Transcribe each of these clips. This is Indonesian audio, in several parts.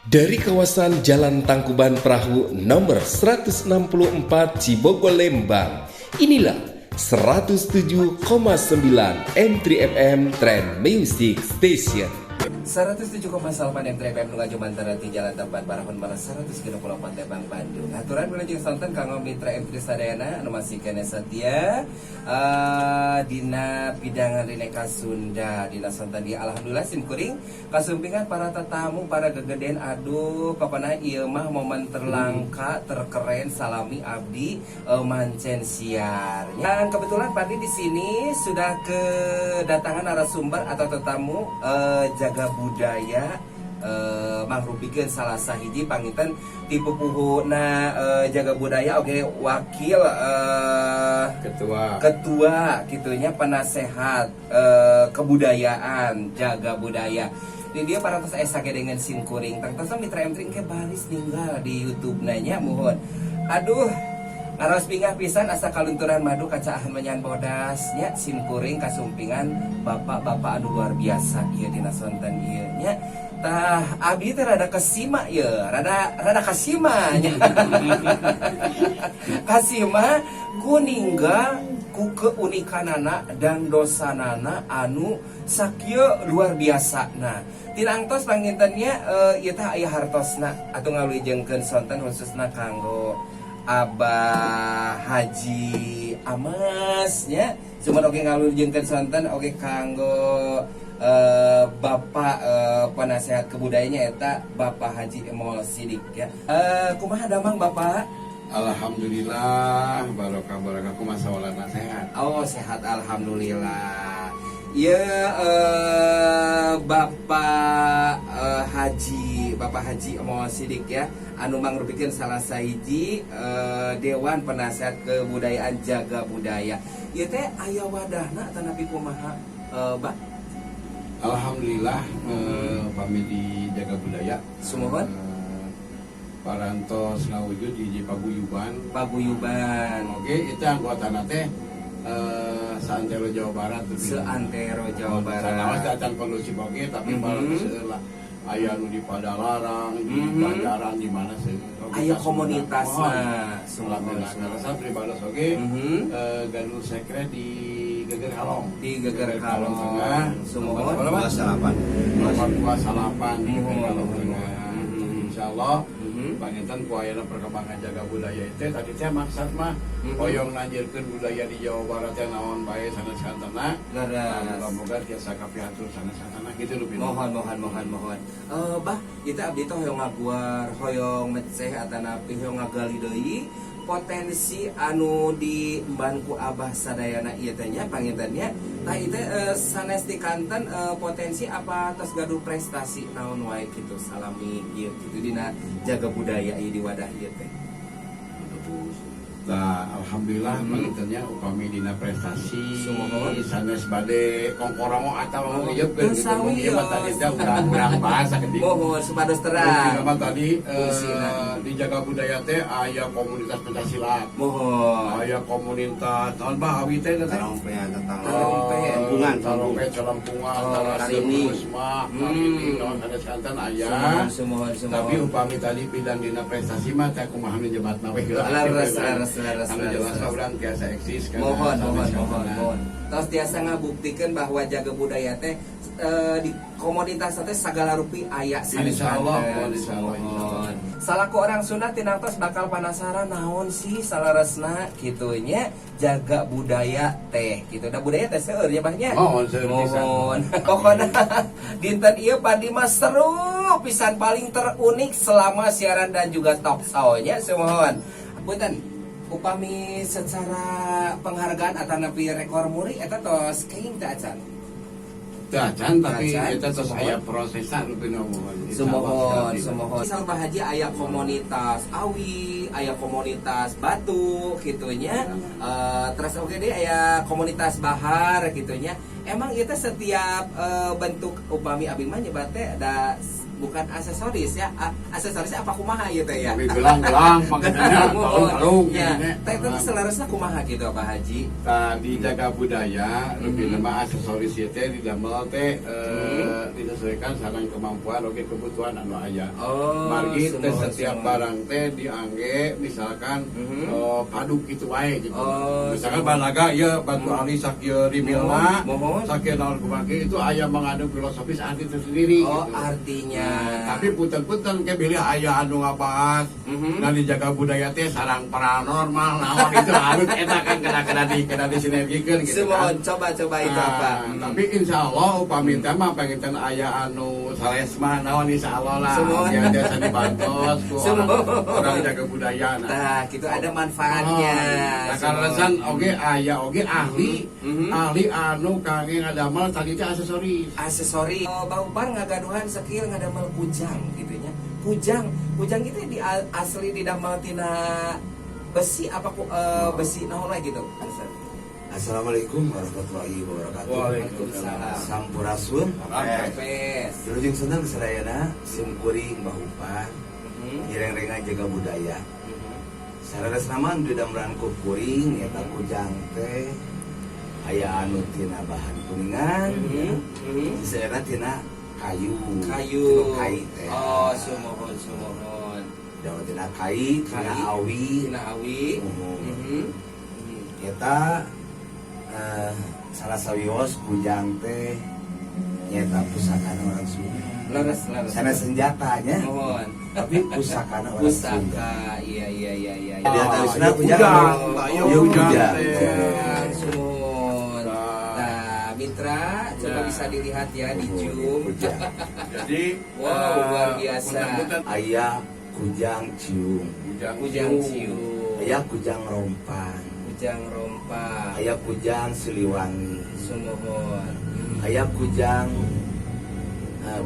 Dari kawasan Jalan Tangkuban Perahu nomor 164 Cibogor Lembang, inilah 107,9 M3FM Trend Music Station. 107,8 M3FM nu ngajumantar di Jalan Tangkuban Perahu nomor 164 Lembang Bandung. Aturan menuju sonten kanggo mitra M3 sadayana anu masih kene setia dina pidangan Rineka Sunda dina sonten dia alhamdulillah simkuring kasumpingan para tetamu para gegeden aduh pokona ieu mah momen terlangka terkeren salami abdi mancen siar. Dan kebetulan Padi di sini sudah kedatangan narasumber atau tetamu jaga budaya mangrupikeun salah sahiji panginten tipe puhuna jaga budaya oke wakil ketua gitunya penasehat kebudayaan jaga budaya. Di dia para tos esa dengan simkuring tangtos mitra M3 ke baris ninggal di YouTube nanya mohon. Aduh ngaros pingah pisan asa kalunturan madu kacaahan menyan bodasnya simkuring kasumpingan bapak-bapak anu luar biasa ieu dina sonten ieu nya. Tah abdi teh rada kesima ye, rada kasima nya. Kasima ku ninggal ku keunikanana dan dosanana anu sakieu luar biasa. Nah, tinangtos pangintennya ieu teh aya hartosna atuh ngaluijengkeun sonten khususna kanggo Abah Haji Amas nya cuman oke ngaluijengkeun sonten oke kanggo Bapak penasehat kebudayaannya eta Bapak Haji Emol Sidik ya. Kumaha damang Bapak? Alhamdulillah barokah kumaha sawalana sehat. Oh sehat alhamdulillah. Ya Bapak Haji Emol Sidik ya anu mangrupikeun salah sahiji Dewan Penasehat Kebudayaan Jaga Budaya. Ieu teh aya wadahna tanapi kumaha Bah? Alhamdulillah pami di Jaga Budaya Sumohon parantos ngawujud di Paguyuban. Oke, itu anggotana teh seantero Jawa Barat. Seantero Jawa Barat. Sanaos acan kondusif oge tapi parantos lah aya nu di Padalarang, di Banjaran di mana sih. Aya komunitasna. Alhamdulillah karasa pribados oge Gaduh Sekre di Geger Kalong. Di Geger Kalong Tengah. Sumohon. Salapan di Geger Kalong Tengah. Insyaallah panginten ku ayeuna perkembangan jaga budaya itu tadi teh maksud mah hoyong nanjirkeun budaya di Jawa Barat teh naon bae sanes-sanesna. Muga-muga tiasa kapiatur sanes-sanesna gitu lho. Mohon. Bah, kita abdi teh hoyong ngaguar, hoyong meceh atanapi hoyong ngagali deui potensi anu di embanku Abah sadayana ieu teh nya pangintennya tah ieu sanes di kanten potensi apa tos gaduh prestasi naon wae kitu salami ieu kitu dina jaga budaya ieu di wadah ieu teh. Nah, alhamdulillah pangintennya upami dina prestasi sanes bade kongkoramo atawa ngeuyeupkeun gitu ieu mah tadi teh urang bahasa geuning. Mohon supados terang. Mah tadi di jaga budaya teh aya komunitas pencaksilat. Mohon. Aya komunitas naon bah awi teh Tarongpean Tarongpe Celempungan Karini naon sanes-sanes aya. Sumohon. Tapi upami tadi bidang dina prestasi mah teh kumaha nu jebatna we Laras. jelas orang biasa eksis kan. Mohon. Terus biasa ngabuktikeun bahwa jaga budaya teh di komunitas teh sagala rupi aya insyaallah. Salaku orang Sunda tinangtos bakal penasaran naon sih salaresna kitu nya jaga budaya teh gitu. Da budaya teh seueur nya bahnya. Mohon. Pokona dinten ieu Padi mah seru pisan paling terunik selama siaran dan juga talk show-nya semohon. Punten upami secara penghargaan atanapi rekor muri eta tos keing teh acan. Teu acan tapi eta tos aya prosesna nu pina mohon. Sumohon. Misal Bah Haji aya komunitas awi, aya komunitas batu gitunya. Terus oke deh aya komunitas bahar gitunya. Emang ieu teh setiap bentuk upami abdi mah nyebat teh ada bukan aksesoris ya, aksesorisnya apa kumaha gitu ya. Tapi gelang makanya kalung ya. Teh itu selarasnya kumaha gitu Pak Haji. Tadi jaga budaya lebih nama aksesoris teh didamel teh disesuaikan sareng kemampuan oke kebutuhan anu aya. Oh, Margi teh semua, setiap semua. barang teh diangge misalkan paduk gitu wae gitu. Oh, Misalkan semua. balaga ieu batu ali sakieu rimilna, Mohon. sakieu naon kumake itu aya mengandung filosofis arti tersendiri Oh, gitu. artinya. Tapi punten-punten ke bilih aya anu ngabahas nah dijaga budaya teh sarang paranormal naon itu harus eta kan kena disinergikeun gitu Semua kan. coba itu apa? Tapi insya Allah upami teh mah pengen aya anu salesma naon insya Allah lah. Semua. Dia biasa dibantos ku Semua. orang jaga budaya. Nah, gitu ada manfaatnya. Nah, karenasan oge aya oge ahli anu kangge ngadamel tadi teh Aksesori. Bau bar ngagaduhan skill ngadamel kujang gitu nya. Kujang itu asli didamel tina besi apa besi naon we gitu. Assalamualaikum warahmatullahi wabarakatuh. Waalaikumsalam. Sampurasun. Pes. Dilujeng senang sadayana simkuring bahupa. Ireng-rengan jaga budaya. Sarares nama di damelan ku kuring eta kujang teh aya anu tina bahan kuningan. Sisana tina kayu. Tina kai teh. Oh, sumohon. Dawa tina kai, tina awi. Eta salah sawios kujang teh nyata pusaka orang Sunda. Laras. Sana senjatanya, Mohon. tapi pusaka orang Sunda. Pusaka. Iya. Di atasnya kujang. Ayo kujang. Sumohon. Nah, Mitra, coba bisa dilihat ya di Zoom. Jadi Wow, luar biasa. punten-punten Ayah kujang cium, Kujang cium. ayah kujang rompang, Kujang rompa. ayah kujang siliwangi, Sumohon. ayah kujang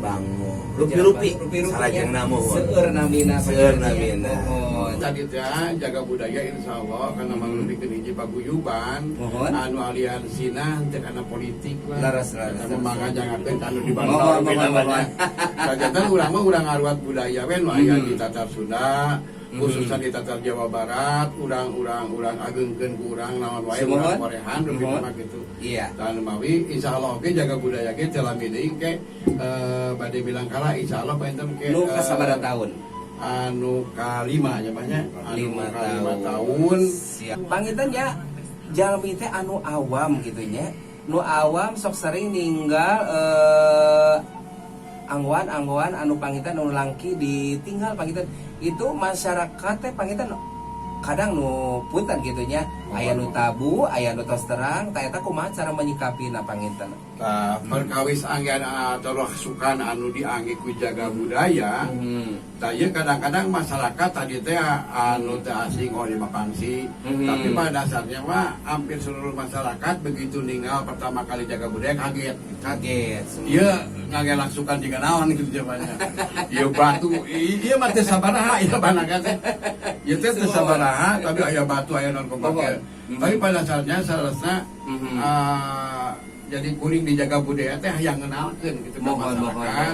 bango, rupi-rupi, salajeng namu. Seueur namina. Seueur namina. Mohon. tadi teh jaga budaya insya Allah karena menglebihkan hiji paguyuban Mohon. anu aliansina teh karena politik lah. Laras. Memang jangankan anu Mohon, dibantu mohon. Sajatan urang mah urang ngaruat budaya we nu aya di Tatar Sunda khususnya di Tatar Jawa Barat urang agengkeun ku urang naon wae Semohon. urang korehan lebih Mohon. mah gitu. Iya. Dan mawi insyaallah oke jaga budaya ge telah deui ke bade bilang kala insyaallah paenten ke Nu kasabaraha tahun? anu kalima nya banyak Lima kalima tahun. tahun. Siap. Pangitan ya, jalmi teh anu awam gitu nya. Nu awam sok sering ninggal angguan anu pangitan anu langki ditinggal pangitan itu masyarakat teh pangitan kadang nu punten gitu nya aya nu tabu aya nu tos terang ta eta kumaha cara menyikapina pangitan. Perkawis anggen atau rasukan anu diangge ku jaga budaya tanya kadang-kadang masyarakat tadi teh anu teh asing oleh mapangsi tapi pada dasarnya mah hampir seluruh masyarakat begitu ninggal pertama kali jaga budaya kaget iya ngagelaksukan juga naon gitu jawabannya iya batu iya mah teh sabaraha iya banaga teh iya teh sabaraha tapi aya batu aya non pemake tapi pada dasarnya salasna jadi kuring dijaga budaya teh yang ngenalkeun gitu ke masyarakat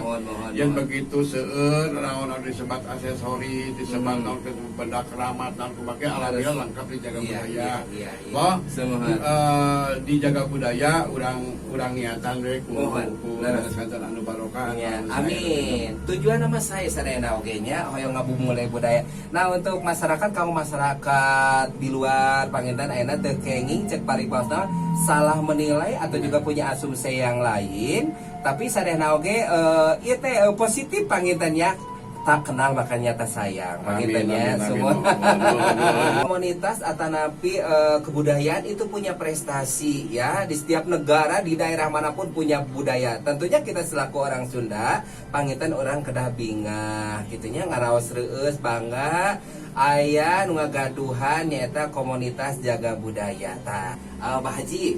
yang begitu seueur naon disebat aksesori disebat naon ke benda keramat naon kumake alhamdulillah lengkap dijaga budaya loh dijaga budaya urang niatan we ku santen anu barokah amin tujuan nama saya sadayana oge nya hoyong ngabumulai budaya. Nah untuk masyarakat kamu masyarakat di luar panginten ayeuna teu kenging cek paribasna salah menilai atau juga punya asumsi yang lain tapi sadayana oge ieu teh positif pangintennya tak kenal maka nyata sayang pangintennya semua komunitas atanapi kebudayaan itu punya prestasi ya di setiap negara di daerah manapun punya budaya tentunya kita selaku orang Sunda panginten orang kedah bingah gitunya ngaraos reueus bangga aya nu ngagaduhan nyaeta komunitas jaga budaya ta Bah Haji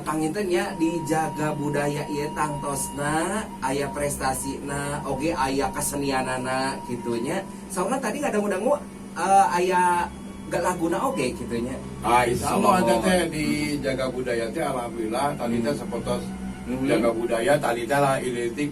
panginten ya dijaga budaya ieu tangtosna aya prestasina oge aya kesenianana gitunya soalnya tadi ngadang-dangu aya laguna oge gitunya insyaallah ada teh di jaga budaya teh alhamdulillah tadi teh sapotos jaga budaya tadi teh lah identik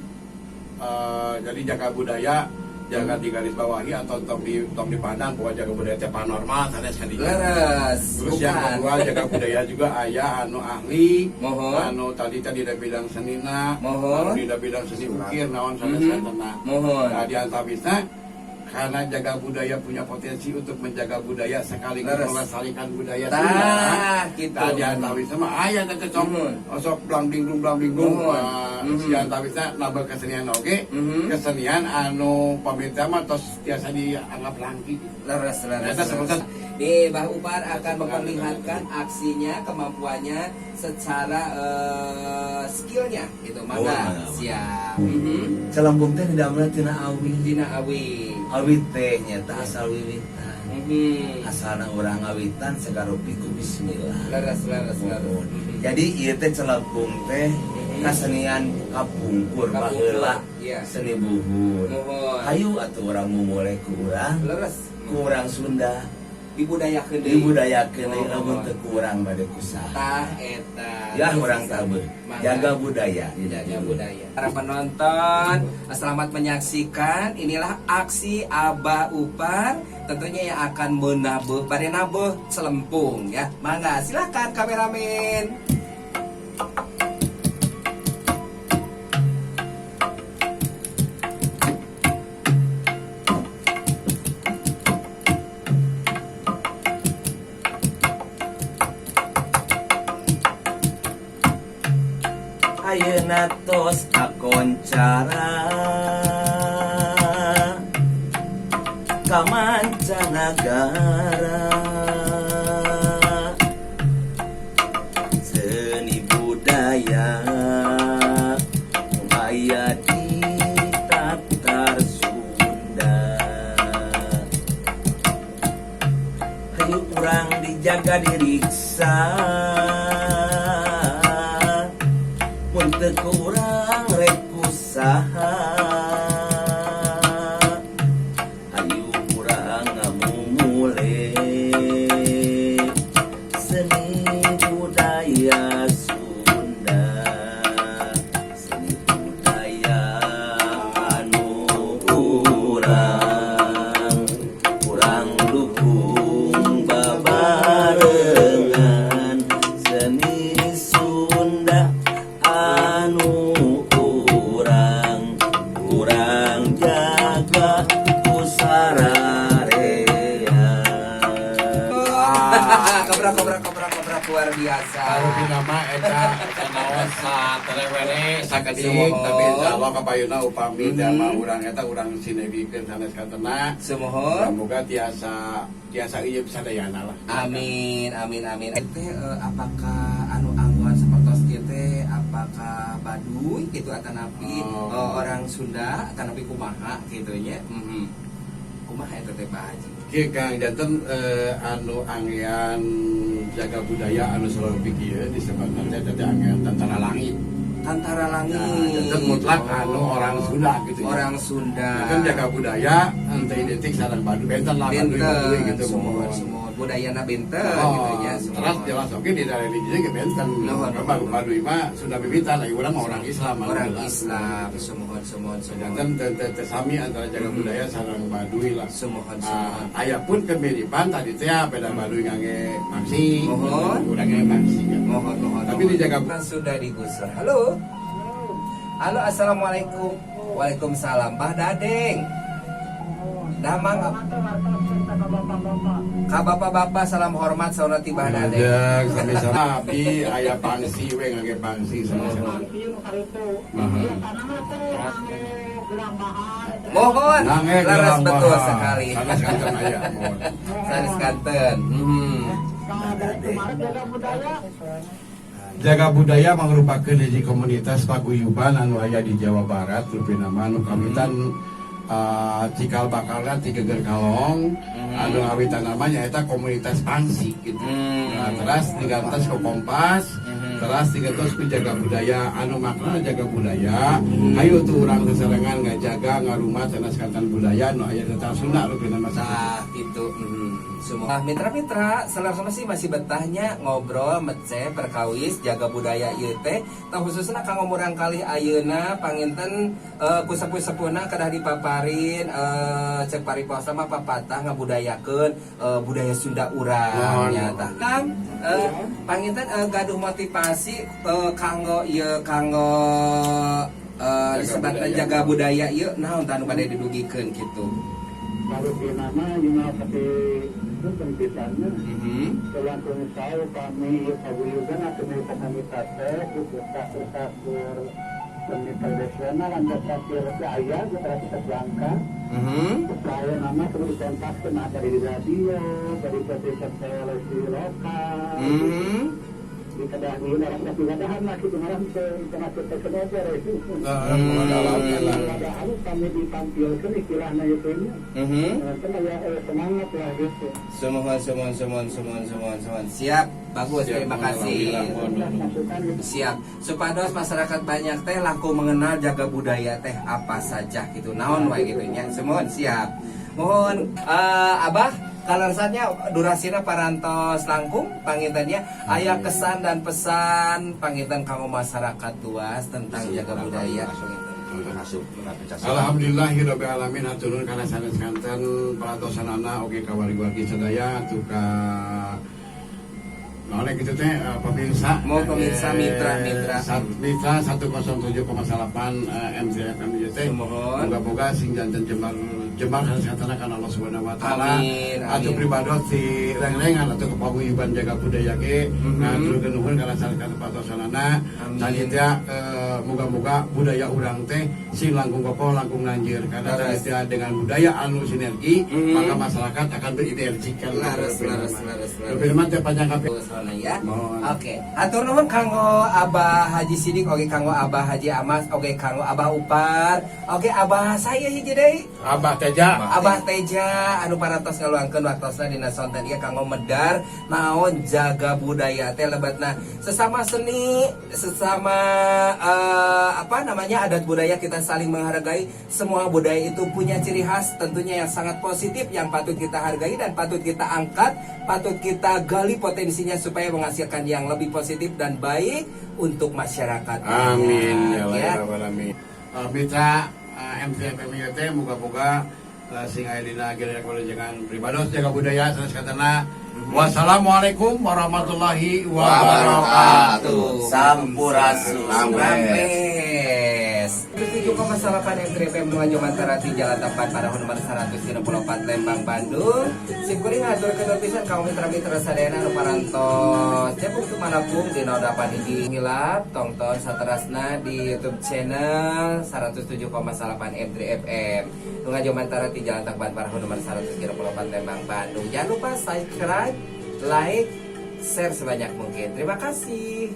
jadi jaga budaya jaga di garis bawahi atau tong dipandang bahwa jaga budaya teh paranormal sanes kan di. Leres. Terus yang kedua jaga budaya juga aya anu ahli, Mohon. anu tadi di bidang senina, Mohon. anu di bidang seni ukir naon sanes kantana. Mohon. Nah, di antaranya karena jaga budaya punya potensi untuk menjaga budaya sekaligus Leres. melestarikan budaya Tah, gitu. Tadi antawi sama ayah dan cocok osok blang bingung si antawi nambah kesenian oke kesenian anu pemerintah mah tos biasa dianggap langki. Leres. Ternyata sebenarnya Nih, Mbah Upar akan memperlihatkan aksinya, kemampuannya secara skillnya gitu. Mangga, siap. Celembung teh didamel tina awi. Dina Awi. Awit teh nyata asal wiwitan. Asalna urang awitan segarupi ku bismillah. Leres. Jadi ieu teh celembung teh kasenian kapungkur baheula Iya. seni buhun. Mohon. Hayu atuh urang mumulai ku urang, Leres. ku urang Sunda. Dibudayakeun deui. Dibudayakeun deui lamun teu ku urang bade kusaha. Tah eta. Ya urang tabeuh. Jaga budaya. Jaga budaya. Para penonton, selamat menyaksikan. Inilah aksi Abah Upar. Tentunya yang akan menabuh, bade nabuh celempung ya. Mangga, silakan kameramen. Ayeuna tos kakoncara ka mancanagara seni budaya aya di Tatar Sunda. Hayu urang dijaga diriksa mun teu kurang rek kusaha. Ayo urang ngamumule seni budaya Sunda, seni budaya anu urang dukung babarengan seni Sunda anu urang jaga kusararea. Kobrak luar biasa. kalau di nama eta naon saterewene sakedik tapi Allah kapayuna upami dama urang eta urang sinebikeun sanes katena. Semohon. Semoga tiasa ieu sadayana lah. Amin. Teh apakah anu angguan sapertos kieu teh apakah Baduy gitu atanapi orang Sunda atanapi kumaha kitu nya? Kumaha eta teh Pak Haji? Ki Kang janten anu anggean jaga budaya anu selalu pikir disebutkan teh anggean tentara langit. Tantara Langit. Nah, janten mutlak anu orang Sunda gitu ya. Orang Sunda. Kan jaga budaya ente identik sareng Baduy benten lah Baduy gitu semua budayana benten gitu nya semua. Terus jelas oke di daerah religi ge benten. Baduy mah Sunda bimitan lain urang mah orang Islam. Orang Islam semua. Janten teh sami antara jaga budaya sareng Baduy lah. Semua. Aya pun kemiripan tadi teh beda Baduy ngangge mangsi. Mohon. Urang ngangge mangsi kan. Mohon. Tapi dijaga Sudah digusur. Halo, assalamualaikum. Waalaikumsalam. Mbah Dadeng. Damang ka bapak-bapak salam hormat sauna ti Mbah Dadeng. sama-sama abi aya pangsi we ngangge pangsi sama-sama. Mohon. Nangge Laras gelang betul bahan. sekali. Sanes kanten aya mohon. Sanes kanten. Jaga budaya merupakan hiji komunitas paguyuban anu aya di Jawa Barat rupi nama anu kawitan cikal bakalna ti Geger Kalong anu awitan namanya eta komunitas pangsi gitu. Nah, terus digantos ke Kompas Teras tigatos ku jaga budaya anu makna jaga budaya. Ayo tuh urang seserangan ngajaga ngarumah cenah sekatan budaya nu aya tentang Sunda rupina masalah. Itu semua mitra-mitra selama sih masih betahnya ngobrol mece perkawis jaga budaya ieu teh tah khususna kanggo murang kalih ayeuna panginten ku sepuh-sepuhna kedah dipaparin cek pariposa mah papatah ngabudayakeun budaya Sunda urang nya tah Kang panginten gaduh motivasi kanggo ieu kanggo disebutna jaga budaya ieu naon tah anu bade didugikeun kitu. Kalau di nama seperti itu pendidikannya selangkung saya kami paguyugan atau kami tata kita pendidikan tradisional anda terakhir ayah terakhir selangka saya nama terus kontakkan ada di radio dari stasiun televisi lokal di kedah ini orang kadahan lah kita orang termasuk terkenal itu padahal kami ditampilkan istilahnya itu semangat lah gitu semua siap bagus terima kasih siap supados masyarakat banyak teh langkung mengenal jaga budaya teh apa saja gitu naon wae gitu nya semua siap mohon abah kalasannya durasina parantos langkung pangintennya aya kesan dan pesan panginten kanggo masyarakat luas tentang jaga budaya. Alhamdulillahirabbil alamin haturun kana sanes kanten paratosanana oge kawargi-wargi sadaya atuka oleh gitu teh pemirsa mitra 107,8 MZFM teh moga-moga sing janten jembar kesehatan kan Allah Subhanahu wa taala atuh pribadot si reng-rengan atuh kepaguyuban jaga budaya ge ngaturkeun nuhun kana sanes patosanana tadinya moga-moga budaya urang teh sing langkung kokoh langkung nanjir karena tadinya dengan budaya anu sinergi maka masyarakat akan berenergikan laras firman teh panjang kape ya. Oke. Atur nuhun kanggo Abah Haji Sidik, oke kanggo Abah Haji Amas, oke kanggo Abah Upar, oke Abah saya hiji deui. Abah Teja anu parantos ngaluangkeun waktosna dina sonten ieu kanggo medar naon jaga budaya teh lebetna sesama seni, sesama adat budaya kita saling menghargai. Semua budaya itu punya ciri khas tentunya yang sangat positif yang patut kita hargai dan patut kita angkat, patut kita gali potensinya supaya menghasilkan yang lebih positif dan baik untuk masyarakat. Amin ya rabbal alamin. Mitra MZFM teh moga-moga sing aya dina gerak jangan pribados jaga budaya sanes katana. Wassalamualaikum warahmatullahi wabarakatuh. Sampurasun. 7,8 MTRFM Nuanjo Mantarati Jalan Tempat Parahun nomor 164 Lembang Bandung. Simkuring ngatur kedotisan kaum mitra-mitra sadayana anu parantos cepuk manapun di dapat di ngilap tonton saterasna di YouTube channel 107,8 MTRFM Nuanjo Mantarati Jalan Tempat Parahun nomor 164 Lembang Bandung. Jangan lupa subscribe, like, share sebanyak mungkin. Terima kasih.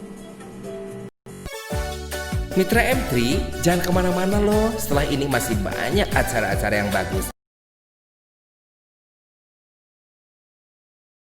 Mitra M3, jangan kemana-mana loh. Setelah ini masih banyak acara-acara yang bagus.